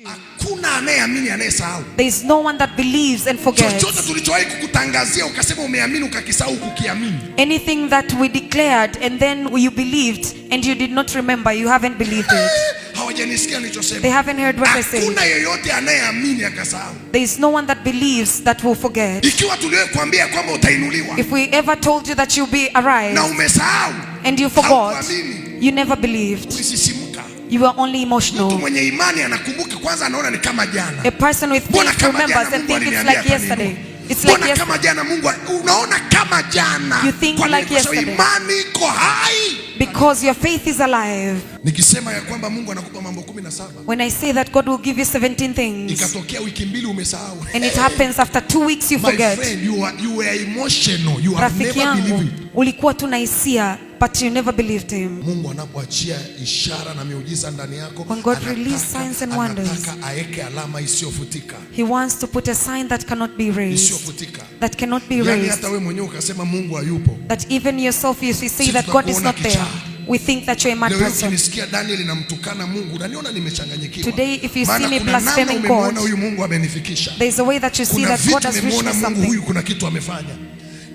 Hakuna anayeamini anayesahau. There is no one that believes and forgets. Chochote tulichowahi kukutangazia ukasema umeamini ukakisahau kukiamini. Anything that we declared and then you believed and you did not remember, you haven't believed it. Hawajanisikia nilichosema. They haven't heard what I said. Hakuna yeyote anayeamini akasahau. There is no one that believes that will forget. Ikiwa tuliyokuambia kwamba utainuliwa. If we ever told you that you'll be arise Na umesahau. and you forgot, you never believed. Ulisisimuka. You were only emotional. Mtu mwenye imani anakumbuka kwanza, anaona ni kama jana. A person with faith remembers and thinks it's like yesterday. It's like yesterday. Kama jana Mungu unaona kama jana. You think like yesterday. Imani iko hai. Because your faith is alive. Nikisema ya kwamba Mungu anakupa mambo 17. When I say that God will give you 17 things. Ikatokea wiki mbili umesahau. And it happens after 2 weeks you forget. My friend, you were emotional. You have never believed. Ulikuwa tu na hisia, but you never believed him. Mungu anapoachia ishara na miujiza ndani yako, when God releases signs and wonders, anataka aeke alama isiyofutika. He wants to put a sign that cannot be raised. Isiyofutika. That cannot be raised. Yani hata wewe mwenyewe ukasema Mungu hayupo. That even yourself you say that God is not there. We think that you're a mad person. Ukisikia Daniel namtukana Mungu, unaniona nimechanganyikiwa. Today if you see me blaspheming God, huyu Mungu amenifikisha. There is a way that you see that God has reached me something. Huyu kuna kitu amefanya.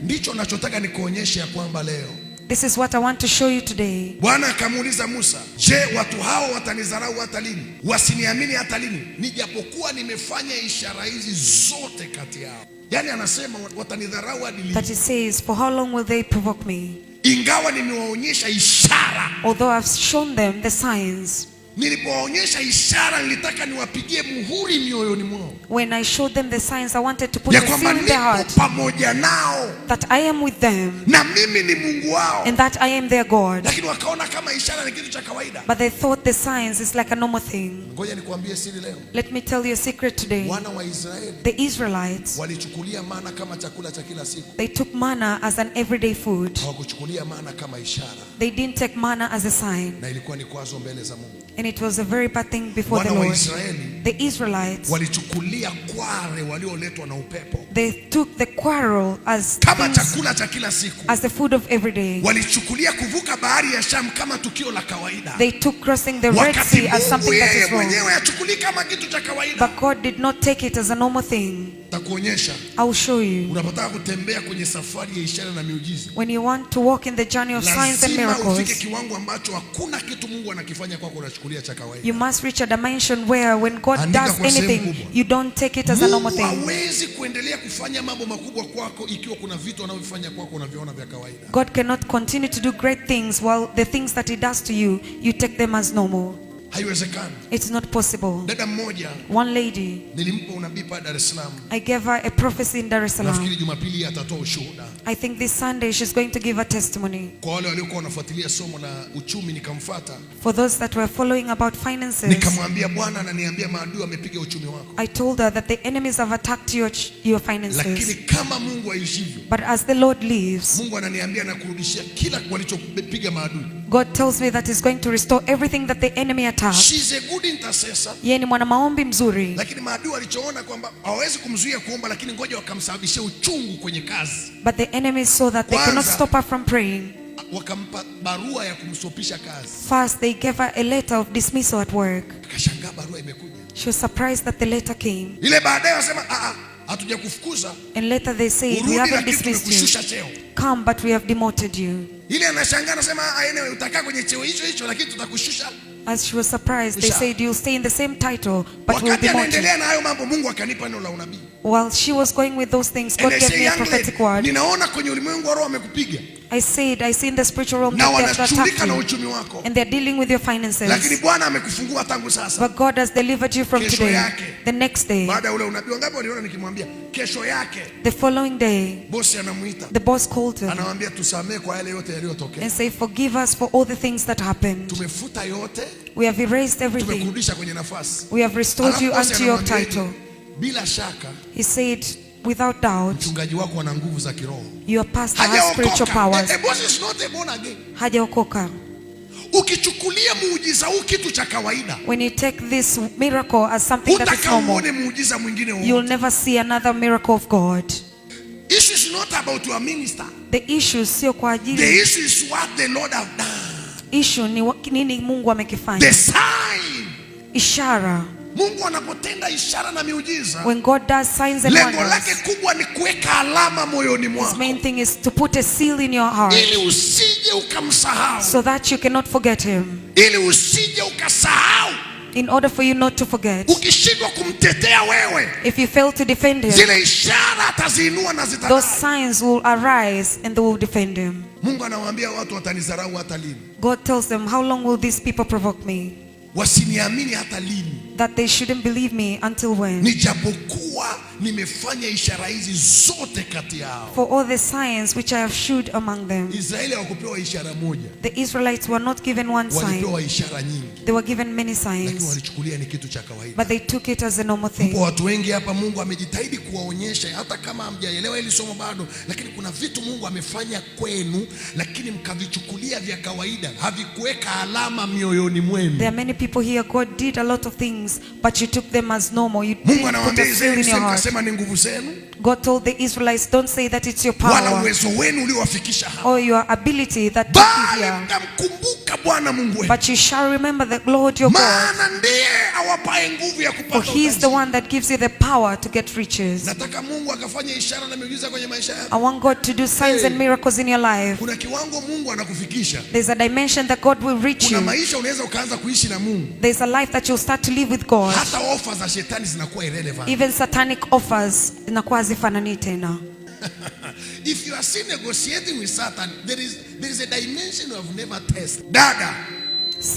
Ndicho nachotaka nikuonyeshe ya kwamba leo. This is what I want to show you today. Bwana akamuuliza Musa, "Je, watu hao watanidharau hata lini? Wasiniamini hata lini? Nijapokuwa nimefanya ishara hizi zote kati yao." Yani anasema watanidharau hadi lini? That he says, for how long will they provoke me? Ingawa nimewaonyesha ishara. Although I've shown them the signs. Nilipoonyesha ishara nilitaka niwapigie muhuri mioyoni mwao. When I showed them the signs, I wanted to put a seal in their heart. Pamoja nao. That I am with them. Na mimi ni Mungu wao. And that I am their God. Lakini wakaona kama ishara ni kitu cha kawaida. But they thought the signs is like a normal thing. Ngoja nikwambie siri leo. Let me tell you a secret today. Wana wa Israeli. The Israelites. Walichukulia mana kama chakula cha kila siku. They took manna as an everyday food. Hawakuchukulia mana kama ishara. They didn't take manna as a sign. Na ilikuwa ni kwazo mbele za Mungu. And it was a very bad thing before the Lord. The Israelites, walichukulia kware walioletwa na upepo. They took the quarrel as kama chakula cha kila siku. As the food of every day. Walichukulia kuvuka bahari ya Sham kama tukio la kawaida. They took crossing the Red Sea as something that is wrong. Mwenyewe achukuli kama kitu cha kawaida. But God did not take it as a normal thing. Takuonyesha. I will show you. Unapotaka kutembea kwenye safari ya ishara na miujiza. When you want to walk in the journey of signs and miracles. Lazima ufike kiwango ambacho hakuna kitu Mungu anakifanya kwako unachukulia cha kawaida. You must reach a dimension where when God does anything, you don't take it as a normal thing. Hawezi kuendelea kufanya mambo makubwa kwako ikiwa kuna vitu anavyofanya kwako unaviona vya kawaida. God cannot continue to do great things while the things that he does to you, you take them as normal. Haiwezekani. It's not possible. Dada mmoja, one lady, nilimpa unabii pa Dar es Salaam. I gave her a prophecy in Dar es Salaam. Nafikiri Jumapili atatoa ushuhuda. I think this Sunday she's going to give a testimony. Kwa wale waliokuwa wanafuatilia somo la uchumi nikamfuata. For those that were following about finances. Nikamwambia Bwana ananiambia maadui wamepiga uchumi wako. I told her that the enemies have attacked your finances. Lakini kama Mungu aishivyo. But as the Lord lives. Mungu ananiambia na kurudishia kila walichopiga maadui. God tells me that he's going to restore everything that the enemy attacked. She's a good intercessor. Yeye ni mwana maombi mzuri. Lakini maadui walichoona kwamba hawawezi kumzuia kuomba, lakini ngoja wakamsababishia uchungu kwenye kazi. But the enemy saw that they cannot stop her from praying. Wakampa barua ya kumstopisha kazi. First they gave her a letter of dismissal at work. Akashangaa barua imekuja. She was surprised that the letter came. Ile baadaye wasema hatujakufukuza. And later they said we haven't dismissed you. Come but we have demoted you. Ile anashangaa anasema anyway utakaa kwenye cheo hicho lakini tutakushusha. As she was surprised, they said you'll stay in the same title, but we'll demote you. Na hayo mambo Mungu akanipa neno la unabii. While she was going with those things, God gave me a prophetic word. Ninaona kwenye ulimwengu wa roho amekupiga. I said, I see in the spiritual realm that they are attacking you, and they're dealing with your finances. Lakini Bwana amekufungua tangu sasa. But God has delivered you from today. The next day. Baada ule unabii wangapi waliona nikimwambia kesho yake. The following day. Bosi anamuita. The boss called him. Anamwambia tusamee kwa yale yote yaliyotokea. And say forgive us for all the things that happened. Tumefuta yote. We have erased everything. Tumekurudisha kwenye nafasi. We have restored you unto your title. Bila shaka. He said without doubt. Mchungaji wako ana nguvu za kiroho. Your pastor has spiritual powers. A boss is not born again. Hajaokoka. Ukichukulia muujiza huu kitu cha kawaida. When you take this miracle as something that is normal, you'll never see another miracle of God. Issue is not about your minister. The issue sio kwa ajili. The issue is what the Lord have done. Issue ni nini Mungu amekifanya. The sign. Ishara. Mungu anapotenda ishara na miujiza, when God does signs and lengo lake wonders, kubwa ni kuweka alama moyoni His mwako, main thing is to put a seal in your heart, ili usije ukamsahau, so that you cannot forget Him, ili usije ukasahau. in order for you not to forget. Ukishindwa kumtetea wewe, If you fail to defend Him, zile ishara ataziinua na those zitadai. signs will arise and they will defend Him. Mungu anawaambia watu watanidharau hata lini? God tells them, how long will these people provoke me? Wasiniamini hata lini? That they shouldn't believe me until when? Nijapokuwa nimefanya ishara hizi zote kati yao. For all the signs which I have shewed among them. Israeli hawakupewa ishara moja. The Israelites were not given one sign. Walipewa ishara nyingi. They were given many Lakini signs. walichukulia ni kitu cha kawaida. But they took it as a normal thing. Kwa watu wengi hapa Mungu amejitahidi kuwaonyesha, hata kama hamjaelewa hili somo bado, lakini kuna vitu Mungu amefanya kwenu, lakini mkavichukulia vya kawaida, havikuweka alama mioyoni mwenu. There are many people here, God did a lot of things, but you took them as normal. You Mungu didn't put anawaambia a seal in your heart. Israeli, ni nguvu zenu, God told the Israelites, don't say that it's your wala power uwezo wenu uliowafikisha hapa, or your ability that took you bali here, mtamkumbuka Bwana Mungu wenu, but you shall remember the Lord your God, maana ndiye awapaye nguvu ya for kupata He is the utajiri. one that gives you the power to get riches. Nataka Mungu akafanya ishara na miujiza kwenye maisha yako. I want God to do signs and miracles in your life. Kuna kiwango Mungu anakufikisha. There's a dimension that God will reach Kuna you. maisha unaweza ukaanza kuishi na Mungu, There's a life that you'll start to live with God. hata ofa za shetani zinakuwa irrelevant. Even satanic offers inakuwa hazifanani tena. If you are still negotiating with Satan, there is a dimension you have never tested. Dada,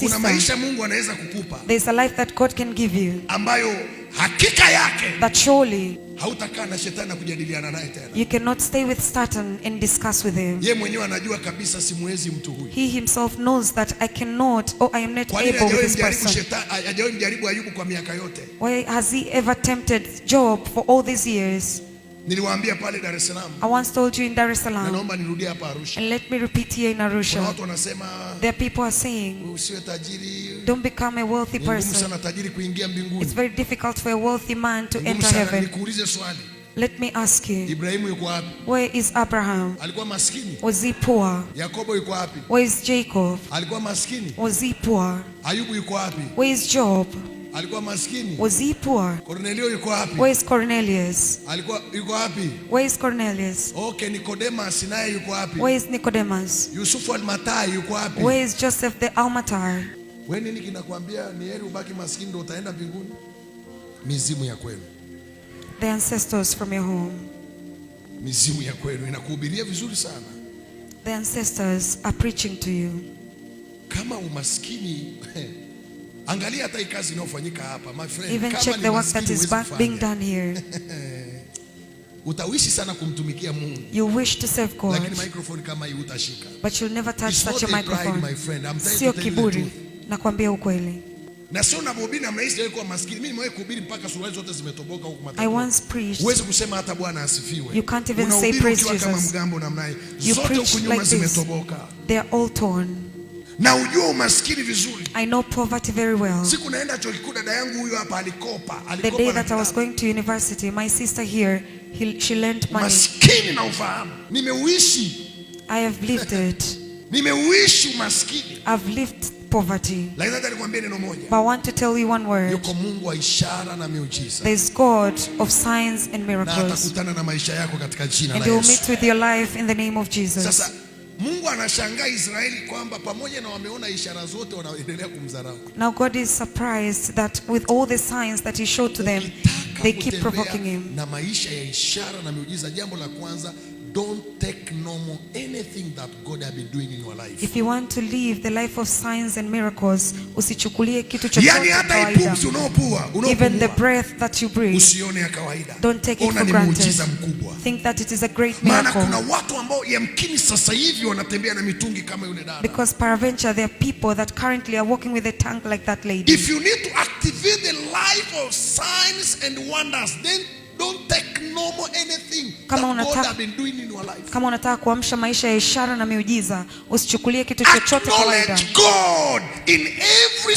kuna maisha Sister, Mungu anaweza kukupa there's a life that God can give you ambayo hakika yake that surely hautakaa na shetani na kujadiliana naye tena. you cannot stay with Satan and discuss with him. Yeye mwenyewe anajua kabisa simwezi mtu huyu. He himself knows that I cannot or I am not Kwa nini able with this hajawahi person. hajawahi mjaribu Ayubu kwa miaka yote? Why has he ever tempted Job for all these years? Niliwaambia pale Dar es Salaam, I once told you in Dar es na Salaam, naomba nirudie hapa Arusha. and let me repeat here in Kuna Arusha. watu wanasema There are people are saying, usiwe tajiri, don't become a wealthy ni ngumu person. sana tajiri kuingia mbinguni. It's very difficult for a wealthy man to Ngumu enter sana. heaven. Nikuulize swali, Let me ask you, Ibrahimu yuko wapi? where is Abraham? Alikuwa maskini? Was he poor? Yakobo yuko wapi? Where is Jacob? Alikuwa maskini? Was he poor? Ayubu yuko wapi? Where is Job? Alikuwa maskini? Was he poor? Kornelio yuko wapi? Where is Cornelius? Alikuwa yuko wapi? Where is Cornelius? Okay, Nikodemas naye yuko wapi? Where is Nicodemus? Yusufu al-Matai yuko wapi? Where is Joseph the Almatar? Wewe nini kinakwambia ni heri ubaki maskini ndio utaenda mbinguni? Mizimu ya kwenu. The ancestors from your home. Mizimu ya kwenu inakuhubiria vizuri sana. The ancestors are preaching to you. Kama umaskini angalia hata hii kazi inayofanyika hapa, my friend. Even Kama check ni the work that maskini is huwezi being kufanya. done here. Utawishi sana kumtumikia Mungu, You wish to serve God, lakini microphone kama hii utashika. but you'll never touch It's such not a a pride, microphone. my friend. I'm trying Sio to tell you the kiburi, truth. nakwambia ukweli. Na sio unapohubiri mnaishi wewe kuwa maskini. Mimi nimewahi kuhubiri mpaka suruali zote zimetoboka huko I matatu. once preached. Huwezi kusema hata Bwana asifiwe. You can't even say Unahubiri praise ukiwa kama Jesus. mgambo namna hii. You Zote preach huko nyuma like this. zimetoboka. They are all torn. Na ujua umaskini vizuri. I know poverty very well. Siku naenda chuo kikuu, dada yangu huyu hapa alikopa. The day na that I was kitabu. going to university, my sister here, she lent money. Maskini na ufahamu. Nimeuishi. I have lived it. Nimeuishi umaskini. I've lived poverty. Lakini nataka nikwambie neno moja. But I want to tell you one word. Yuko Mungu wa ishara na miujiza. There's God of signs and Na miracles. atakutana na maisha yako katika jina And la He will Yesu. meet with your life in the name of Jesus. Sasa Mungu anashangaa Israeli kwamba pamoja na wameona ishara zote wanaendelea kumdharau. Now God is surprised that with all the signs that He showed to them, Ukitaka they keep kutembea provoking Him. na maisha ya ishara na miujiza, jambo la kwanza, don't take normal anything that God has been doing in your life. If you want to live the life of signs and miracles, usichukulie kitu chochote Yani hata kawaida. ipumzi unaopua, Even the breath that you breathe, usione ya kawaida. don't take it Ona for ni granted. muujiza mkubwa. Think that it is a great Maana kuna miracle. watu ambao yamkini sasa hivi wanatembea na mitungi kama yule dada. Because peradventure there are people that currently are walking with a tank like that lady. If you need to activate the life of signs and wonders, then don't take normal anything Kama that God unataka- has been doing in your life. Kama unataka kuamsha maisha ya ishara na miujiza, usichukulie kitu chochote kawaida. Acknowledge God in every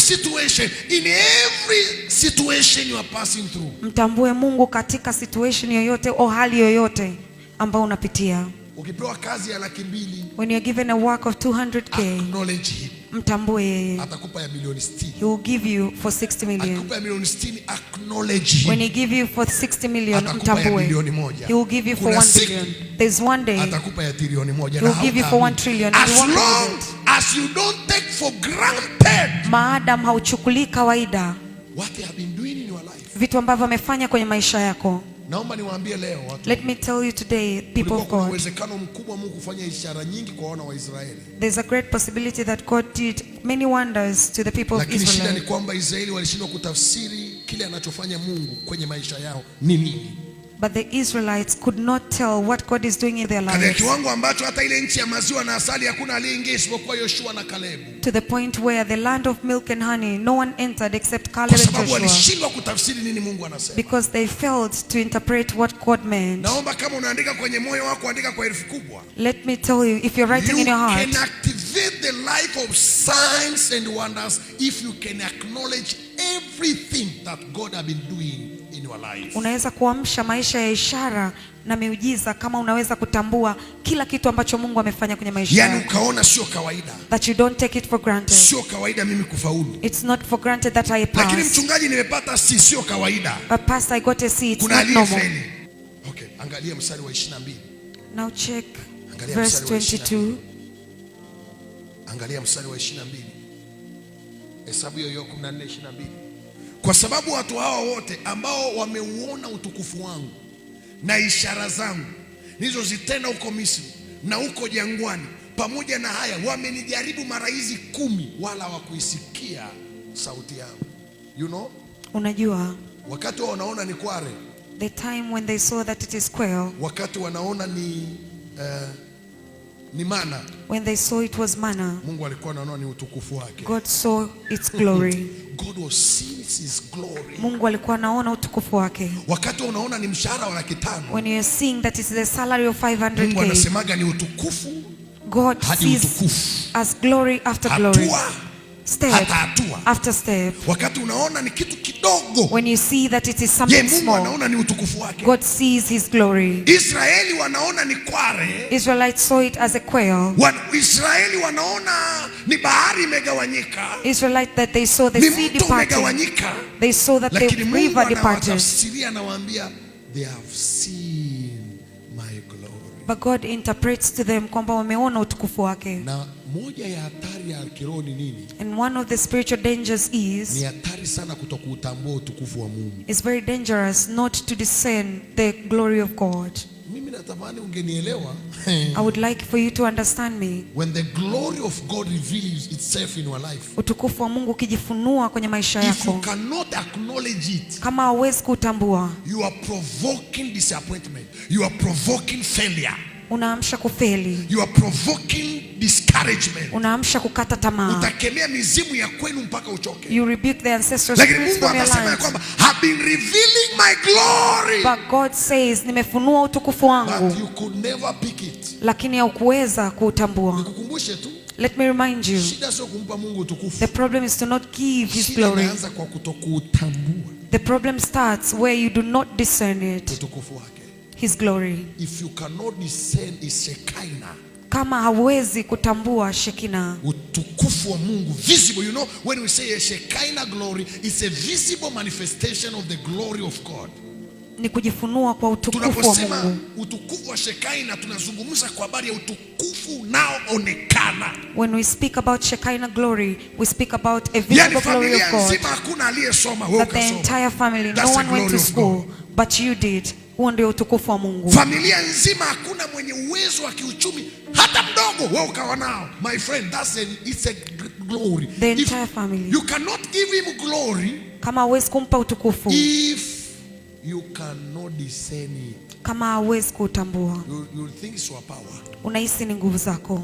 situation you are passing through. Mtambue Mungu katika situation yoyote au hali yoyote ambayo unapitia. Ukipewa kazi ya 200,000, When you're given a work of 200k, acknowledge Him. mtambue yeye. Atakupa ya milioni 60. He will give you for 60 million. Atakupa ya milioni 60, acknowledge him. When he give you for 60 million, atakupa ya milioni mtambue. 1. He will give you for 1 billion. There's one day atakupa ya trilioni 1. he will give you for 1 trillion. As long as you don't take for granted, maadam hauchukulii kawaida what they have been doing in your life, vitu ambavyo wamefanya kwenye maisha yako. Naomba niwaambie leo watu. Let me tell you today, people of kuna God. uwezekano mkubwa Mungu kufanya ishara nyingi kwa wana wa Israeli. There's a great possibility that God did many wonders to the people of Israel. Lakini shida ni Israel. kwamba Israeli walishindwa kutafsiri kile anachofanya Mungu kwenye maisha yao ni nini. But the Israelites could not tell what God is doing in their Katika lives. kiwango ambacho hata ile nchi ya maziwa na asali hakuna aliyeingia isipokuwa Yoshua na Kalebu. To the point where the land of milk and honey, no one entered except Caleb Kwa and sababu Joshua. walishindwa kutafsiri nini Mungu anasema. Because they failed to interpret what God meant. Naomba kama unaandika kwenye moyo wako, andika kwa herufi kubwa. Let me tell you, if you're writing in your heart, you can activate the life of signs and wonders if you can acknowledge everything that God has been doing in your life. Unaweza kuamsha maisha ya ishara na miujiza kama unaweza kutambua kila kitu ambacho Mungu amefanya kwenye maisha yako. Yani ukaona sio kawaida. That you don't take it for granted. Sio kawaida mimi kufaulu. It's not for granted that I pass. Lakini mchungaji nimepata C, sio kawaida. But pastor, I got a C, it's kuna not normal. Okay, angalia mstari wa 22. Now check angalia verse 22. Angalia mstari wa 22. Hesabu hiyo 14:22. Kwa sababu watu hawa wote ambao wameuona utukufu wangu na ishara zangu nilizozitenda huko Misri na huko jangwani, pamoja na haya wamenijaribu mara hizi 10 wala hawakuisikia sauti yangu. You know? Unajua, wakati wao wanaona ni kware, the time when they saw that it is quail, wakati wanaona ni mana, when they saw it was manna, Mungu alikuwa anaona ni utukufu wake. God saw its glory. God was seeing his glory. Mungu alikuwa anaona utukufu wake. Wakati unaona ni mshahara wa 500, when you are seeing that it's the salary of 500k, Mungu anasemaga ni utukufu, God sees as glory after glory, step after step. Wakati unaona ni kitu kidogo, when you see that it is something small, anaona ni utukufu wake. God sees his glory. Israeli wanaona ni kware, Israelites saw it as a quail. Israeli wanaona ni bahari imegawanyika, Israelite that they saw the sea departing, they saw that the river departed. They have seen my glory. But God interprets to them kwamba wameona utukufu wake. Na moja ya hatari ya kiroho ni nini? And one of the spiritual dangers is, ni hatari sana kutokuutambua utukufu wa Mungu. It's very dangerous not to discern the glory of God. Mimi natamani ungenielewa. I would like for you to understand me. When the glory of God reveals itself in your life, utukufu wa Mungu ukijifunua kwenye maisha yako, if you cannot acknowledge it, kama hauwezi kutambua, you are provoking disappointment, you are provoking failure, unaamsha kufeli, you are provoking discouragement, unaamsha kukata tamaa, utakemea mizimu ya kwenu mpaka uchoke. You rebuke the ancestral spirits from your life. Have been revealing my glory. But God says, nimefunua utukufu wangu. But you could never pick it. Lakini haukuweza kuutambua. Nikukumbushe tu. Let me remind you. Shida sio kumpa Mungu utukufu. The problem is to not give his glory. Shida inaanza kwa kutokuutambua. The problem starts where you do not discern it. Utukufu wake. His glory. If you cannot discern his Shekinah, kama hauwezi kutambua Shekinah, utukufu wa Mungu, visible, you know, when we say a Shekinah glory, it's a visible manifestation of the glory of God. Ni kujifunua kwa utukufu wa Mungu. Utukufu wa Shekinah tunazungumza kwa habari ya utukufu unaoonekana. When we speak about Shekinah glory, we speak about a visible glory of God. Nzima hakuna aliyesoma, wewe ukasoma. That the entire family, no one went to school, but you did. Huo ndio utukufu wa Mungu. Familia nzima hakuna mwenye uwezo wa kiuchumi hata mdogo, wewe ukawa nao. My friend, it's a glory. The entire family. You cannot give him glory kama hauwezi kumpa utukufu, if you cannot discern it. Kama hauwezi kutambua, you think it's your power. Unahisi ni nguvu zako.